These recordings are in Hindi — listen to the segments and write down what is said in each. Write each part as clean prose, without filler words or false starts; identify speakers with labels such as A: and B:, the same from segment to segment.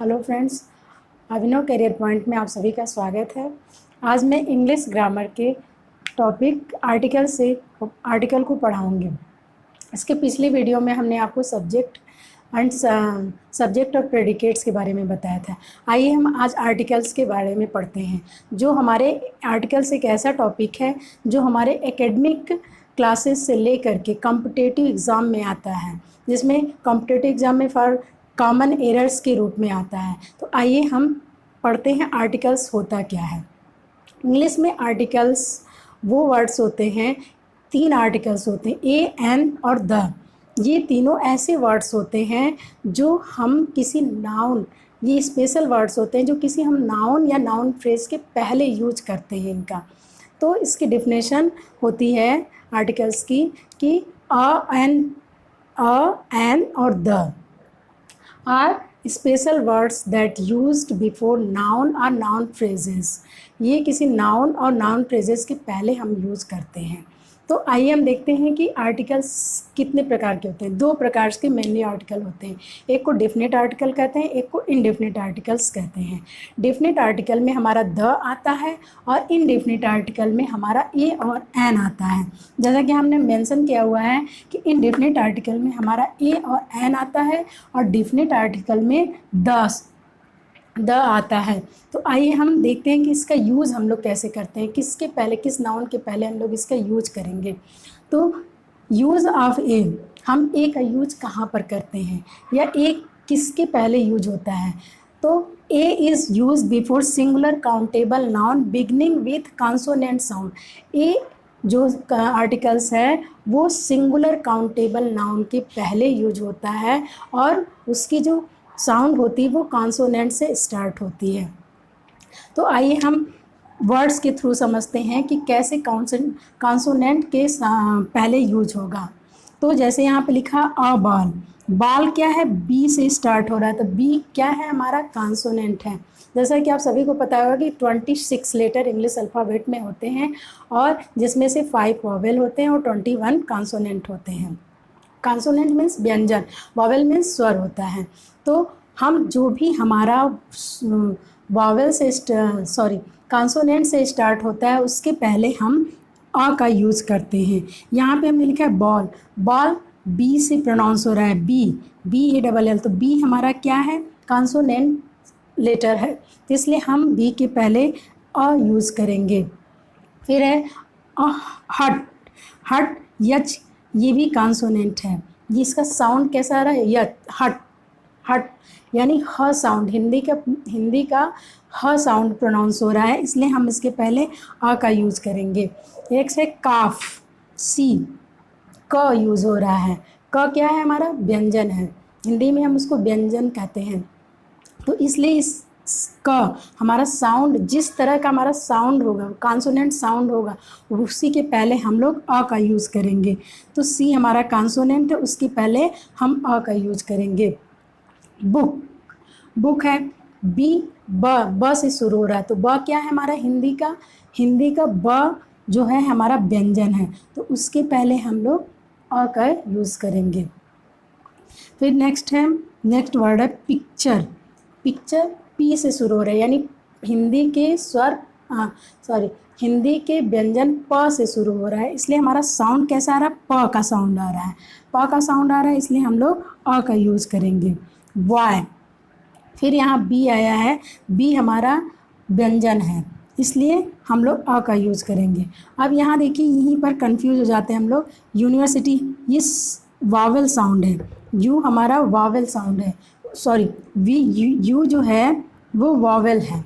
A: हेलो फ्रेंड्स, अभिनव करियर पॉइंट में आप सभी का स्वागत है। आज मैं इंग्लिश ग्रामर के टॉपिक आर्टिकल को पढ़ाऊंगी। इसके पिछले वीडियो में हमने आपको सब्जेक्ट और प्रेडिकेट्स के बारे में बताया था। आइए हम आज आर्टिकल्स के बारे में पढ़ते हैं। जो हमारे आर्टिकल्स एक ऐसा टॉपिक है जो हमारे एकेडमिक क्लासेस से लेकर के कॉम्पिटिटिव एग्ज़ाम में आता है, जिसमें कॉम्पिटिटिव एग्ज़ाम में फॉर कॉमन एरर्स के रूप में आता है। तो आइए हम पढ़ते हैं आर्टिकल्स होता क्या है। इंग्लिश में आर्टिकल्स वो वर्ड्स होते हैं, 3 आर्टिकल्स होते हैं, ए, एन और द। ये तीनों ऐसे वर्ड्स होते हैं जो हम किसी नाउन, ये स्पेशल वर्ड्स होते हैं जो किसी हम नाउन या नाउन फ्रेज के पहले यूज करते हैं इनका। तो इसकी डिफिनेशन होती है आर्टिकल्स की कि अ, एन और the are special words that used before noun or noun phrases। ये किसी नाउन और नाउन फ्रेजेस के पहले हम यूज़ करते हैं। तो आइए हम देखते हैं कि आर्टिकल्स कितने प्रकार के होते हैं। 2 प्रकार के मेनली आर्टिकल होते हैं, एक को डेफिनेट आर्टिकल कहते हैं, एक को इनडेफिनेट आर्टिकल्स कहते हैं। डेफिनेट आर्टिकल में हमारा द आता है और इनडेफिनेट आर्टिकल में हमारा ए और एन आता है। जैसा कि हमने मेंशन किया हुआ है कि इनडेफिनेट आर्टिकल में हमारा ए और एन आता है और डेफिनेट आर्टिकल में द आता है। तो आइए हम देखते हैं कि इसका यूज़ हम लोग कैसे करते हैं, किसके पहले, किस नाउन के पहले हम लोग इसका यूज करेंगे। तो यूज़ ऑफ ए, हम ए का यूज कहाँ पर करते हैं या ए किसके पहले यूज होता है। तो a is use before singular countable noun beginning with consonant sound. A जो आर्टिकल्स है वो सिंगुलर काउंटेबल नाउन के पहले यूज होता है और उसकी जो साउंड होती है वो कॉन्सोनेंट से स्टार्ट होती है। तो आइए हम वर्ड्स के थ्रू समझते हैं कि कैसे कॉन्सोनेंट के पहले यूज होगा। तो जैसे यहाँ पे लिखा अ बॉल, बॉल क्या है, बी से स्टार्ट हो रहा है, तो बी क्या है, हमारा कॉन्सोनेंट है। जैसा कि आप सभी को पता होगा कि 26 लेटर इंग्लिश अल्फ़ाबेट में होते हैं और जिसमें से 5 वॉवेल होते हैं और 21 कॉन्सोनेंट होते हैं। कॉन्सोनेंट मीन्स व्यंजन, वॉवेल मीन्स स्वर होता है। तो हम जो भी हमारा वॉवेल से कॉन्सोनेंट से स्टार्ट होता है उसके पहले हम अ का यूज़ करते हैं। यहाँ पे हमने लिखा है बॉल, बॉल बी से प्रोनाउंस हो रहा है, बी तो बी हमारा क्या है, कॉन्सोनेंट लेटर है, तो इसलिए हम बी के पहले अ यूज़ करेंगे। फिर है हट, हट यच, ये भी कॉन्सोनेंट है, जिसका साउंड कैसा आ रहा है, यच, हट, हट यानी ह साउंड, हिंदी का ह साउंड प्रोनाउंस हो रहा है, इसलिए हम इसके पहले अ का यूज़ करेंगे। एक से काफ, सी, क यूज़ हो रहा है, क क्या है, हमारा व्यंजन है, हिंदी में हम उसको व्यंजन कहते हैं। तो इसलिए इस क हमारा साउंड, जिस तरह का हमारा साउंड होगा, कॉन्सोनेंट साउंड होगा, उसी के पहले हम लोग अ का यूज़ करेंगे। तो सी हमारा कॉन्सोनेंट है, उसके पहले हम अ का यूज़ करेंगे। बुक, बुक है, बी, ब से शुरू हो रहा है, तो ब क्या है, हमारा हिंदी का ब जो है हमारा व्यंजन है, तो उसके पहले हम लोग अ का यूज़ करेंगे। फिर नेक्स्ट वर्ड है पिक्चर, पिक्चर पी से शुरू हो रहा है, यानी हिंदी के व्यंजन प से शुरू हो रहा है, इसलिए हमारा साउंड कैसा आ रहा है, प का साउंड आ रहा है, प का साउंड आ रहा है, इसलिए हम लोग अ का यूज़ करेंगे। वाई, फिर यहाँ बी आया है, बी हमारा व्यंजन है, इसलिए हम लोग अ का यूज़ करेंगे। अब यहाँ देखिए, यहीं पर कंफ्यूज हो जाते हैं हम लोग। यूनिवर्सिटी, ये वावेल साउंड है, यू हमारा वावेल साउंड है, यू जो है वो वावेल है,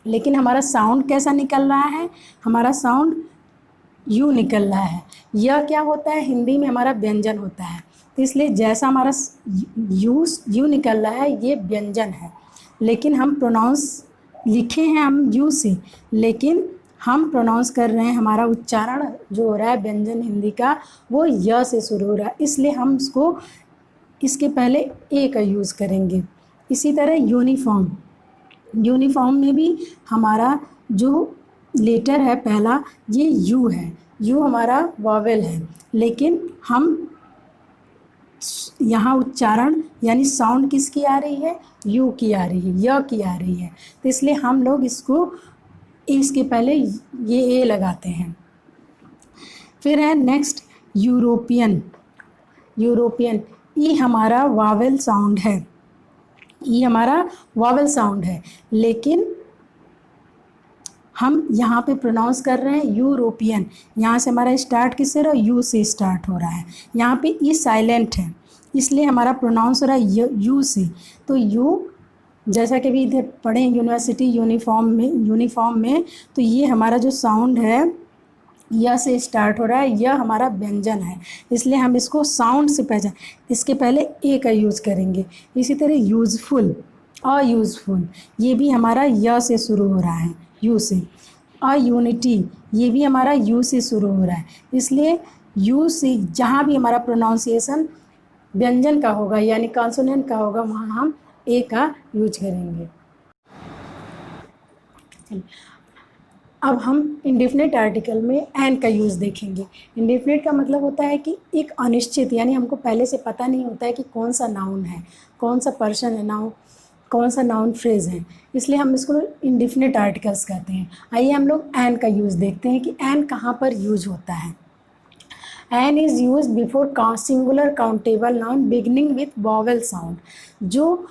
A: लेकिन हमारा साउंड कैसा निकल रहा है, हमारा साउंड यू निकल रहा है। यह क्या होता है, हिंदी में हमारा व्यंजन होता है, तो इसलिए जैसा हमारा यू निकल रहा है ये व्यंजन है, लेकिन हम प्रोनाउंस लिखे हैं हम यू से, लेकिन हम प्रोनाउंस कर रहे हैं, हमारा उच्चारण जो हो रहा है व्यंजन हिंदी का वो य से शुरू हो रहा है, इसलिए हम उसको इसके पहले ए का यूज़ करेंगे। इसी तरह यूनिफॉर्म, यूनिफॉर्म में भी हमारा जो लेटर है पहला ये यू है, यू हमारा वॉवेल है, लेकिन हम यहाँ उच्चारण यानी साउंड किसकी आ रही है, यू की आ रही है, य की आ रही है, तो इसलिए हम लोग इसके पहले ये ए लगाते हैं। फिर है नेक्स्ट यूरोपियन। यूरोपियन, ई हमारा वावेल साउंड है, ई हमारा वावेल साउंड है, लेकिन हम यहाँ पे प्रोनाउंस कर रहे हैं यूरोपियन। यहाँ से हमारा स्टार्ट किससे रहा, यू से स्टार्ट हो रहा है। यहाँ पे ई साइलेंट है, इसलिए हमारा प्रोनाउंस हो रहा है यू से। तो यू, जैसा कि भी इधर पढ़े यूनिवर्सिटी यूनिफॉर्म में, तो ये हमारा जो साउंड है य से स्टार्ट हो रहा है, यह हमारा व्यंजन है, इसलिए हम इसको साउंड से पहचान, इसके पहले ए का यूज़ करेंगे। इसी तरह यूज़फुल, अयूज़फुल, ये भी हमारा य से शुरू हो रहा है, यू से। यूनिटी, ये भी हमारा यू से शुरू हो रहा है, इसलिए यू से जहाँ भी हमारा प्रोनाउंसिएशन व्यंजन का होगा यानी कॉन्सोनेंट का होगा, वहाँ हम ए का यूज करेंगे। अब हम इंडेफिनिट आर्टिकल में एन का यूज़ देखेंगे। इंडेफिनिट का मतलब होता है कि एक अनिश्चित, यानी हमको पहले से पता नहीं होता है कि कौन सा नाउन है, कौन सा पर्सन है, नाउन कौन सा नाउन फ्रेज है, इसलिए हम इसको इंडेफिनिट आर्टिकल्स कहते हैं। आइए हम लोग एन का यूज़ देखते हैं कि एन कहाँ पर यूज होता है। An is use before singular countable noun beginning with vowel sound. जो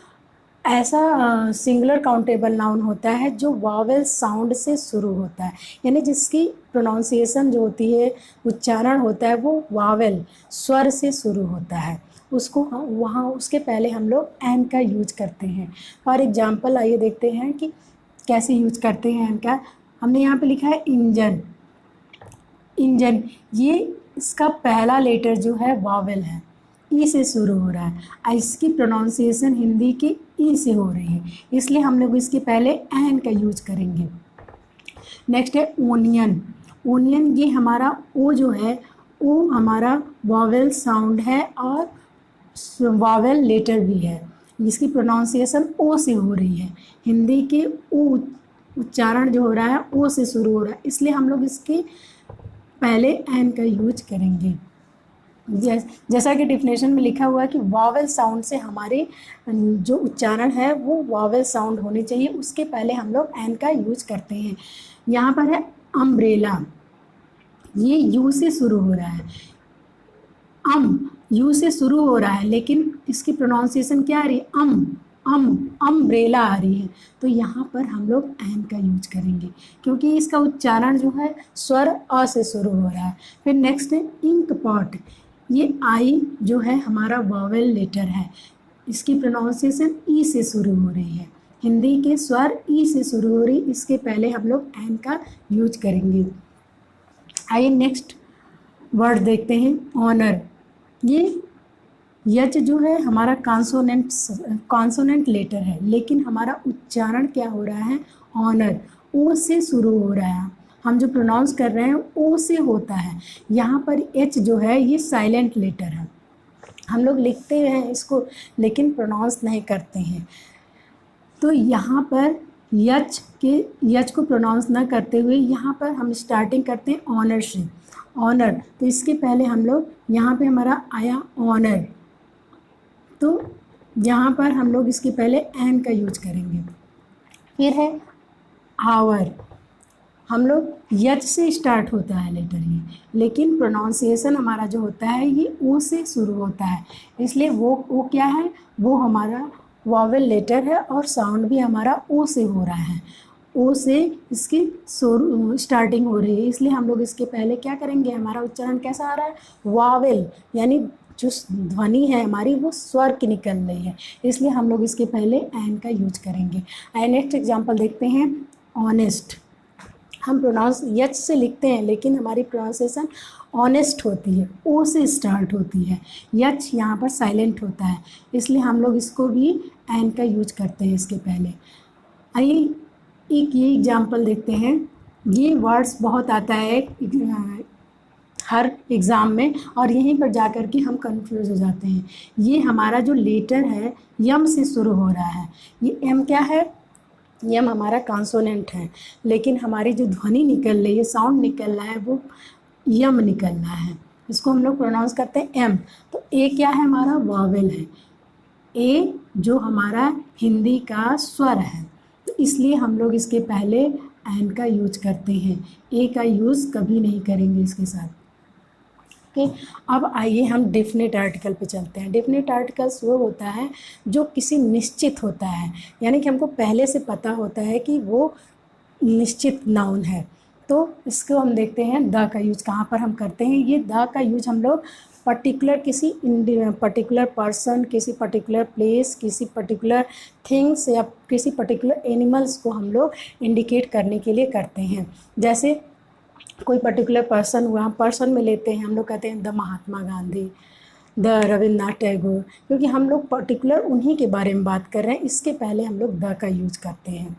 A: ऐसा सिंगुलर काउंटेबल नाउन होता है जो वावेल साउंड से शुरू होता है, यानी जिसकी प्रोनाउंसिएशन जो होती है, उच्चारण होता है, वो वावेल स्वर से शुरू होता है, उसको वहाँ उसके पहले हम लोग एन का यूज करते हैं। फॉर एग्जांपल आइए देखते हैं कि कैसे यूज करते हैं एन का। हमने यहाँ पे लिखा है इंजन। इंजन, ये इसका पहला लेटर जो है वावेल है, ई से शुरू हो रहा है, इसकी प्रोनाउंसिएशन हिंदी की ई से हो रही है, इसलिए हम लोग इसके पहले एन का यूज करेंगे। नेक्स्ट है ओनियन। ओनियन, ये हमारा ओ जो है, ओ हमारा वावेल साउंड है और वावेल लेटर भी है, इसकी प्रोनाउंसिएशन ओ से हो रही है, हिंदी के ओ उच्चारण जो हो रहा है ओ से शुरू हो रहा है, इसलिए हम लोग इसके पहले एन का यूज करेंगे। जैसा कि डिफिनेशन में लिखा हुआ है कि वावेल साउंड से हमारे जो उच्चारण है वो वावेल साउंड होनी चाहिए, उसके पहले हम लोग एन का यूज करते हैं। यहाँ पर है अम्ब्रेला, ये यू से शुरू हो रहा है, यू से शुरू हो रहा है, लेकिन इसकी प्रोनाउंसिएशन क्या आ रही है, अम्ब्रेला आ रही है, तो यहाँ पर हम लोग एन का यूज करेंगे क्योंकि इसका उच्चारण जो है स्वर अ से शुरू हो रहा है। फिर नेक्स्ट है इंक पॉट, ये आई जो है हमारा वावेल लेटर है, इसकी प्रोनाउंसिएशन ई से शुरू हो रही है, हिंदी के स्वर ई से शुरू हो रही, इसके पहले हम लोग एन का यूज करेंगे। आइए नेक्स्ट वर्ड देखते हैं, ऑनर। ये यच जो है हमारा कॉन्सोनेंट लेटर है, लेकिन हमारा उच्चारण क्या हो रहा है, ऑनर, ओ से शुरू हो रहा है, हम जो प्रोनाउंस कर रहे हैं ओ से होता है। यहाँ पर एच जो है ये साइलेंट लेटर है, हम लोग लिखते हैं इसको लेकिन प्रोनाउंस नहीं करते हैं, तो यहाँ पर यच को प्रोनाउंस ना करते हुए यहाँ पर हम स्टार्टिंग करते हैं ऑनर से, ऑनर, तो इसके पहले हम लोग यहाँ पे हमारा आया ऑनर, तो यहाँ पर हम लोग इसके पहले एन का यूज करेंगे। फिर है आवर, हम लोग यच से स्टार्ट होता है लेटर ये, लेकिन प्रोनाउंसिएशन हमारा जो होता है ये ओ से शुरू होता है, इसलिए वो क्या है, वो हमारा वावेल लेटर है और साउंड भी हमारा ओ से हो रहा है, ओ से इसकी स्टार्टिंग हो रही है, इसलिए हम लोग इसके पहले क्या करेंगे, हमारा उच्चारण कैसा आ रहा है, वावेल, यानी जो ध्वनि है हमारी वो स्वर की निकल रही है, इसलिए हम लोग इसके पहले एन का यूज करेंगे। नेक्स्ट एग्जांपल देखते हैं, ऑनेस्ट। हम प्रोनाउंस यच से लिखते हैं लेकिन हमारी प्रोनाउंसिएशन ऑनेस्ट होती है, ओ से स्टार्ट होती है, यच यहाँ पर साइलेंट होता है, इसलिए हम लोग इसको भी एन का यूज करते हैं इसके पहले। आइए एक ये एग्जांपल देखते हैं, ये वर्ड्स बहुत आता है हर एग्ज़ाम में और यहीं पर जाकर के हम कंफ्यूज हो जाते हैं। ये हमारा जो लेटर है यम से शुरू हो रहा है, ये एम क्या है, यम हमारा कॉन्सोनेंट है, लेकिन हमारी जो ध्वनि निकल रही है, साउंड निकल रहा है, वो यम निकल रहा है, इसको हम लोग प्रोनाउंस करते हैं एम। तो ए क्या है, हमारा वॉवेल है। ए जो हमारा हिंदी का स्वर है, तो इसलिए हम लोग इसके पहले एन का यूज करते हैं, ए का यूज़ कभी नहीं करेंगे इसके साथ। ओके, अब आइए हम डेफिनेट आर्टिकल पे चलते हैं। डेफिनेट आर्टिकल्स वो होता है जो किसी निश्चित होता है, यानी कि हमको पहले से पता होता है कि वो निश्चित नाउन है। तो इसको हम देखते हैं द का यूज कहाँ पर हम करते हैं। ये द का यूज हम लोग पर्टिकुलर किसी पर्टिकुलर पर्सन, किसी पर्टिकुलर प्लेस, किसी पर्टिकुलर थिंग्स या किसी पर्टिकुलर एनिमल्स को हम लोग इंडिकेट करने के लिए करते हैं। जैसे कोई पर्टिकुलर पर्सन हुआ, हम पर्सन में लेते हैं, हम लोग कहते हैं द महात्मा गांधी, द रविन्द्रनाथ टैगोर, क्योंकि हम लोग पर्टिकुलर उन्हीं के बारे में बात कर रहे हैं, इसके पहले हम लोग द का यूज करते हैं।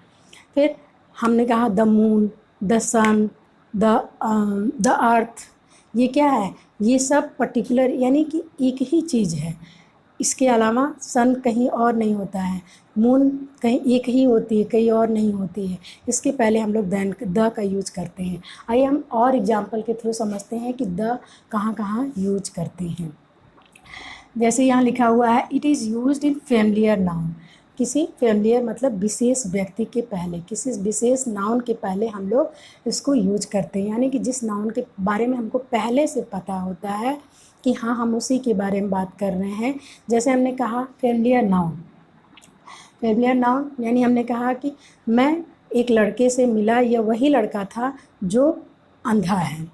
A: फिर हमने कहा the moon, the sun, the earth, ये क्या है, ये सब पर्टिकुलर यानी कि एक ही चीज़ है। इसके अलावा सन कहीं और नहीं होता है, मून कहीं एक ही होती है, कहीं और नहीं होती है। इसके पहले हम लोग द का यूज करते हैं। आइए हम और एग्जाम्पल के थ्रू समझते हैं कि द कहाँ कहाँ यूज करते हैं। जैसे यहाँ लिखा हुआ है it is used in familiar noun. किसी फैमिलियर मतलब विशेष व्यक्ति के पहले, किसी विशेष नाउन के पहले हम लोग इसको यूज करते हैं, यानी कि जिस नाउन के बारे में हमको पहले से पता होता है कि हाँ हम उसी के बारे में बात कर रहे हैं। जैसे हमने कहा फैमिलियर नाउन, फैमिलियर नाउन यानी हमने कहा कि मैं एक लड़के से मिला, यह वही लड़का था जो अंधा है।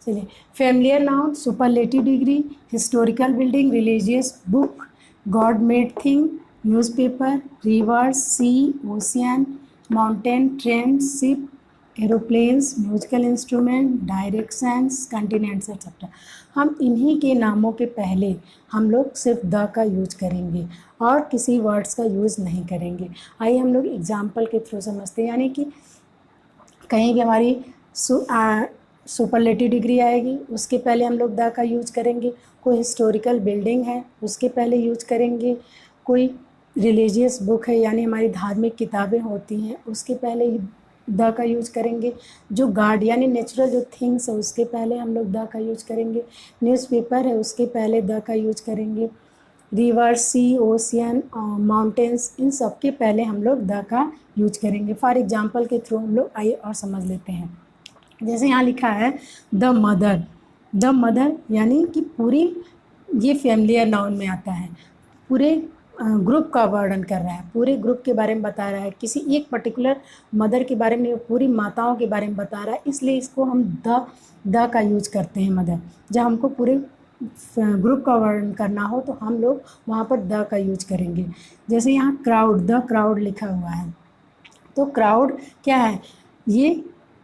A: चलिए, familiar noun, superlative degree, historical building, religious book, God made thing, newspaper, river, sea, ocean, mountain, train, ship, aeroplanes, musical instrument, directions, continents etcetera. हम इन्हीं के नामों के पहले हम लोग सिर्फ द का यूज करेंगे और किसी वर्ड्स का यूज़ नहीं करेंगे। आइए हम लोग एग्जाम्पल के थ्रू समझते हैं, यानी कि कहीं भी हमारी सुपरलेटिव डिग्री आएगी, उसके पहले हम लोग द का यूज करेंगे। कोई हिस्टोरिकल बिल्डिंग है, उसके पहले यूज करेंगे। कोई रिलीजियस बुक है, यानी हमारी धार्मिक किताबें होती हैं, उसके पहले द का यूज करेंगे। जो गार्ड यानी नेचुरल जो थिंग्स है, उसके पहले हम लोग द का यूज करेंगे। न्यूज़पेपर है, उसके पहले द का यूज करेंगे। रिवर, सी, ओशियन, माउंटेन्स, इन सब के पहले हम लोग द का यूज करेंगे। फॉर एग्जाम्पल के थ्रू हम लोग आइए और समझ लेते हैं। जैसे यहाँ लिखा है द मदर, द मदर यानी कि पूरी, ये फैमिलियर नाउन में आता है, पूरे ग्रुप का वर्णन कर रहा है, पूरे ग्रुप के बारे में बता रहा है, किसी एक पर्टिकुलर मदर के बारे में, पूरी माताओं के बारे में बता रहा है, इसलिए इसको हम द का यूज करते हैं मदर। जब हमको पूरे ग्रुप का वर्णन करना हो तो हम लोग वहाँ पर द का यूज करेंगे। जैसे यहाँ क्राउड, द क्राउड लिखा हुआ है, तो क्राउड क्या है, ये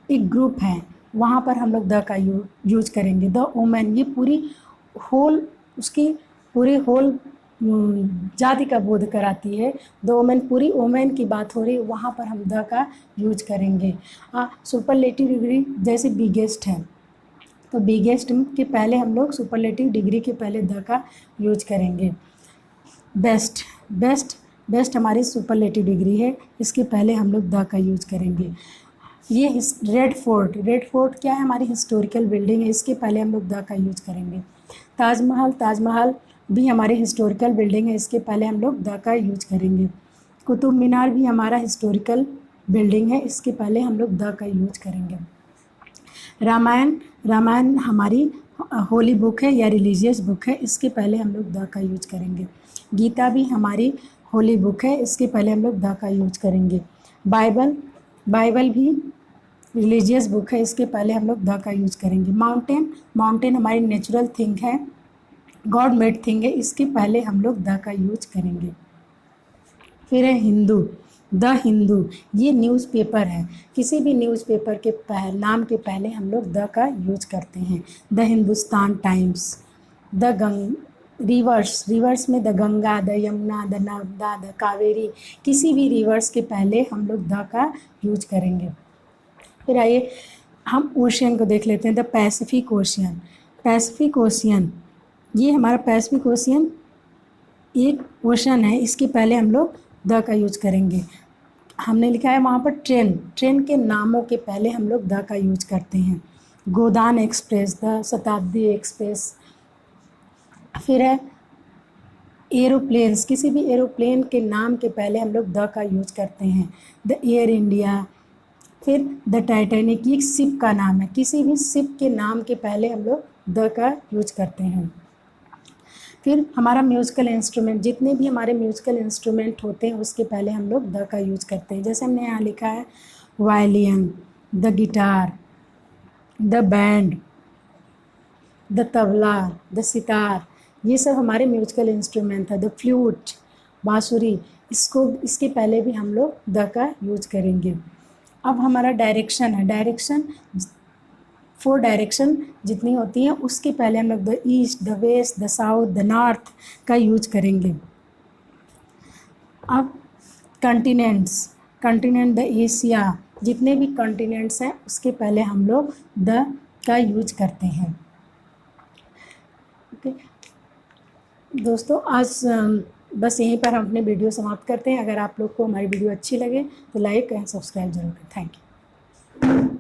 A: एक ग्रुप है, वहाँ पर हम लोग द का यूज करेंगे। द वुमेन, ये पूरी होल, उसकी पूरी होल जाति का बोध कराती है। द वुमेन, पूरी वुमेन की बात हो रही है, वहाँ पर हम द का यूज करेंगे। सुपरलेटिव डिग्री जैसे बिगेस्ट है, तो बिगेस्ट के पहले हम लोग सुपरलेटिव डिग्री के पहले द का यूज करेंगे। बेस्ट, बेस्ट हमारी सुपरलेटिव डिग्री है, इसके पहले हम लोग द का यूज करेंगे। ये रेड फोर्ट क्या है, हमारी हिस्टोरिकल बिल्डिंग है, इसके पहले हम लोग द का यूज करेंगे। ताजमहल भी हमारी हिस्टोरिकल बिल्डिंग है, इसके पहले हम लोग द का यूज करेंगे। कुतुब मीनार भी हमारा हिस्टोरिकल बिल्डिंग है, इसके पहले हम लोग द का यूज करेंगे। रामायण हमारी होली बुक है या रिलीजियस बुक है, इसके पहले हम लोग द का यूज करेंगे। गीता भी हमारी होली बुक है, इसके पहले हम लोग द का यूज करेंगे। बाइबल भी रिलीजियस बुक है, इसके पहले हम लोग द का यूज करेंगे। माउंटेन हमारी नेचुरल थिंग है, गॉड मेड थिंग है, इसके पहले हम लोग द का यूज करेंगे। फिर है द हिंदू, ये न्यूज़पेपर है, किसी भी न्यूज़पेपर के नाम के पहले हम लोग द का यूज करते हैं। The Hindustan times. रिवर्स में the Ganga, the Yamuna, the Narmada, the Kaveri, किसी भी रिवर्स के पहले हम लोग द का यूज करेंगे। फिर आइए हम ओशियन को देख लेते हैं। द पैसिफिक ओशियन, ये हमारा पैसिफिक ओशियन एक ओशन है, इसके पहले हम लोग द का यूज करेंगे। हमने लिखा है वहाँ पर ट्रेन के नामों के पहले हम लोग द का यूज करते हैं। गोदान एक्सप्रेस, द शताब्दी एक्सप्रेस। फिर है एरोप्लेन्स, किसी भी एरोप्लेन के नाम के पहले हम लोग द का यूज करते हैं, द एयर इंडिया। फिर द टाइटैनिक, ये शिप का नाम है, किसी भी शिप के नाम के पहले हम लोग द का यूज करते हैं। फिर हमारा म्यूज़िकल इंस्ट्रूमेंट, जितने भी हमारे म्यूज़िकल इंस्ट्रूमेंट होते हैं उसके पहले हम लोग द का यूज करते हैं। जैसे हमने यहाँ लिखा है violin, the guitar, the band, the tabla, the sitar, ये सब हमारे म्यूजिकल इंस्ट्रूमेंट है। द फ्लूट, बांसुरी, इसके पहले भी हम लोग द का यूज करेंगे। अब हमारा डायरेक्शन है, डायरेक्शन 4 डायरेक्शन जितनी होती हैं उसके पहले हम लोग the east, the west, the south, the north का यूज करेंगे। अब कंटिनेंट्स, कंटिनेंट द एशिया, जितने भी कंटिनेंट्स हैं उसके पहले हम लोग द का यूज करते हैं। ओके दोस्तों, आज बस यहीं पर हम अपने वीडियो समाप्त करते हैं। अगर आप लोग को हमारी वीडियो अच्छी लगे तो लाइक एंड सब्सक्राइब जरूर करें। Thank you.